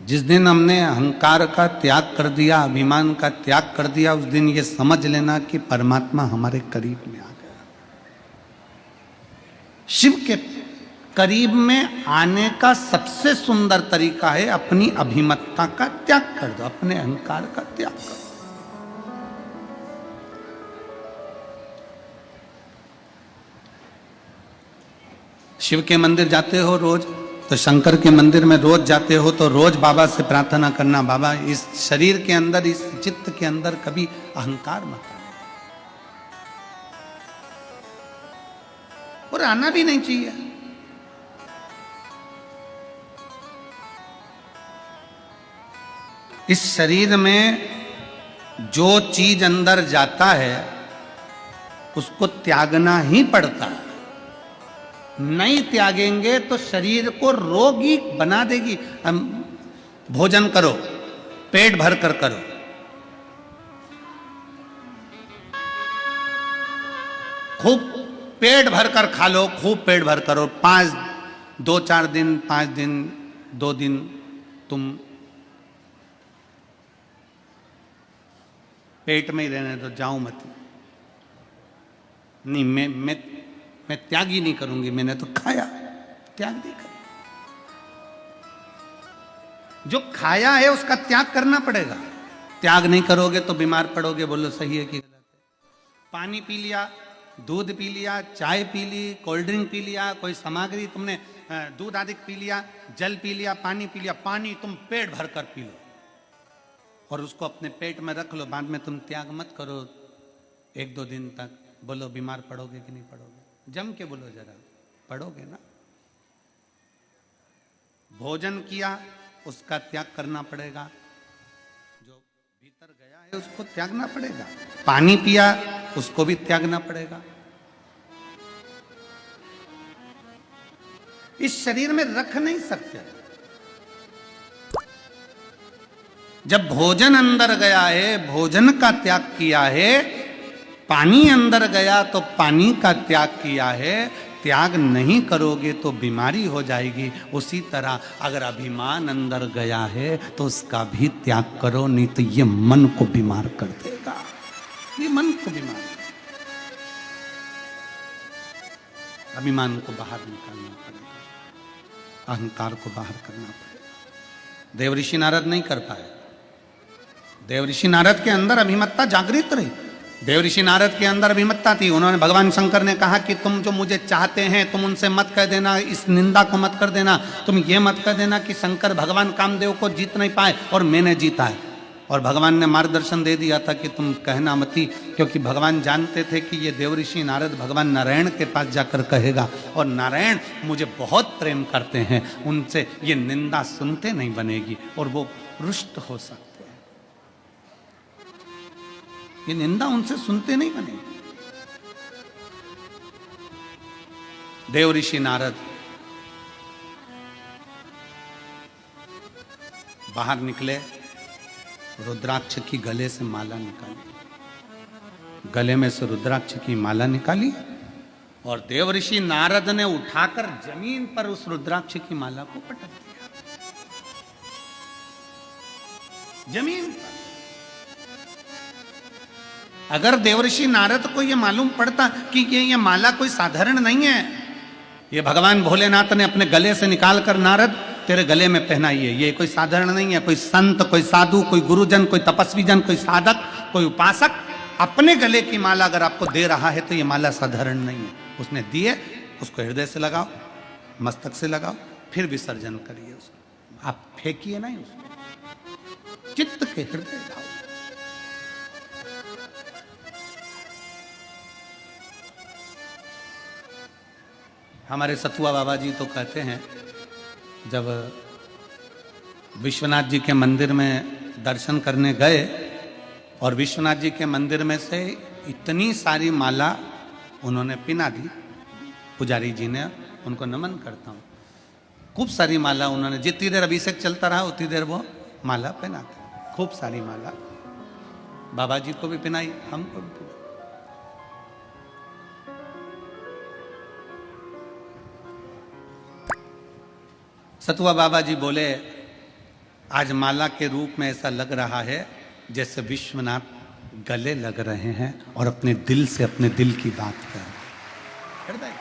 जिस दिन हमने अहंकार का त्याग कर दिया, अभिमान का त्याग कर दिया, उस दिन ये समझ लेना कि परमात्मा हमारे करीब में आ गया। शिव के करीब में आने का सबसे सुंदर तरीका है अपनी अभिमतता का त्याग कर दो, अपने अहंकार का त्याग कर दो। शिव के मंदिर जाते हो रोज, तो शंकर के मंदिर में रोज जाते हो तो रोज बाबा से प्रार्थना करना, बाबा इस शरीर के अंदर, इस चित्त के अंदर कभी अहंकार मत आना, और आना भी नहीं चाहिए। इस शरीर में जो चीज अंदर जाता है उसको त्यागना ही पड़ता है। नहीं त्यागेंगे तो शरीर को रोगी बना देगी। हम भोजन करो, पेट भर कर करो, खूब पेट भर कर खा लो, खूब पेट भर करो। 2-4 दिन, 5 दिन, 2 दिन तुम पेट में ही रहने दो, जाओ मत। नहीं, मैं त्याग ही नहीं करूंगी, मैंने तो खाया, त्याग नहीं कर। जो खाया है उसका त्याग करना पड़ेगा। त्याग नहीं करोगे तो बीमार पड़ोगे। बोलो सही है कि गलत है? पानी पी लिया, दूध पी लिया, चाय पी ली, कोल्ड ड्रिंक पी लिया, कोई सामग्री तुमने दूध आदि पी लिया, जल पी लिया, पानी पी लिया, पानी तुम पेट भर कर पी लो और उसको अपने पेट में रख लो। बाद में तुम त्याग मत करो 1-2 दिन तक। बोलो बीमार पड़ोगे कि नहीं पड़ोगे? जम के बोलो जरा, पड़ोगे ना। भोजन किया उसका त्याग करना पड़ेगा, जो भीतर गया है उसको त्यागना पड़ेगा। पानी पिया उसको भी त्यागना पड़ेगा। इस शरीर में रख नहीं सकते। जब भोजन अंदर गया है, भोजन का त्याग किया है, पानी अंदर गया तो पानी का त्याग किया है। त्याग नहीं करोगे तो बीमारी हो जाएगी। उसी तरह अगर अभिमान अंदर गया है तो उसका भी त्याग करो, नहीं तो ये मन को बीमार कर देगा। ये मन को बीमार, अभिमान को बाहर निकालना पड़ेगा, अहंकार को बाहर करना पड़ेगा। देवऋषि नारद नहीं कर पाए। देवऋषि नारद के अंदर अभिमत्ता जागृत रही। देवऋषि नारद के अंदर अभिमत्ता थी। उन्होंने, भगवान शंकर ने कहा कि तुम जो मुझे चाहते हैं तुम उनसे मत कह देना, इस निंदा को मत कर देना, तुम ये मत कह देना कि शंकर भगवान कामदेव को जीत नहीं पाए और मैंने जीता है। और भगवान ने मार्गदर्शन दे दिया था कि तुम कहना मती, क्योंकि भगवान जानते थे कि ये देवऋषि नारद भगवान नारायण के पास जाकर कहेगा और नारायण मुझे बहुत प्रेम करते हैं, उनसे ये निंदा सुनते नहीं बनेगी और वो रुष्ट हो सकते हैं। ये निंदा उनसे सुनते नहीं बने। देवऋषि नारद बाहर निकले, रुद्राक्ष की गले से माला निकाली, गले में से रुद्राक्ष की माला निकाली और देवऋषि नारद ने उठाकर जमीन पर उस रुद्राक्ष की माला को पटक दिया, जमीन पर। अगर देवऋषि नारद को यह मालूम पड़ता कि ये माला कोई साधारण नहीं है, ये भगवान भोलेनाथ ने अपने गले से निकालकर नारद तेरे गले में पहनाई है, ये कोई साधारण नहीं है, कोई संत, कोई साधु, कोई गुरुजन, कोई तपस्वी जन, कोई साधक, कोई उपासक अपने गले की माला अगर आपको दे रहा है तो ये माला साधारण नहीं है। उसने दिए, उसको हृदय से लगाओ, मस्तक से लगाओ, फिर विसर्जन करिए उसको। आप फेंकिए नहीं उसको, चित्त के हृदय लाओ। हमारे सतुआ बाबा जी तो कहते हैं, जब विश्वनाथ जी के मंदिर में दर्शन करने गए और विश्वनाथ जी के मंदिर में से इतनी सारी माला उन्होंने पिना दी, पुजारी जी ने, उनको नमन करता हूँ। खूब सारी माला उन्होंने, जितनी देर अभिषेक चलता रहा उतनी देर वो माला पहनाते। खूब सारी माला बाबा जी को भी पहनाई, हमको भी पहनाई। सतुआ बाबा जी बोले, आज माला के रूप में ऐसा लग रहा है जैसे विश्वनाथ गले लग रहे हैं और अपने दिल से अपने दिल की बात कर रहे हैं।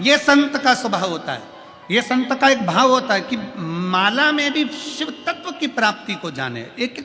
ये संत का स्वभाव होता है, ये संत का एक भाव होता है कि माला में भी शिव तत्व की प्राप्ति को जाने। एक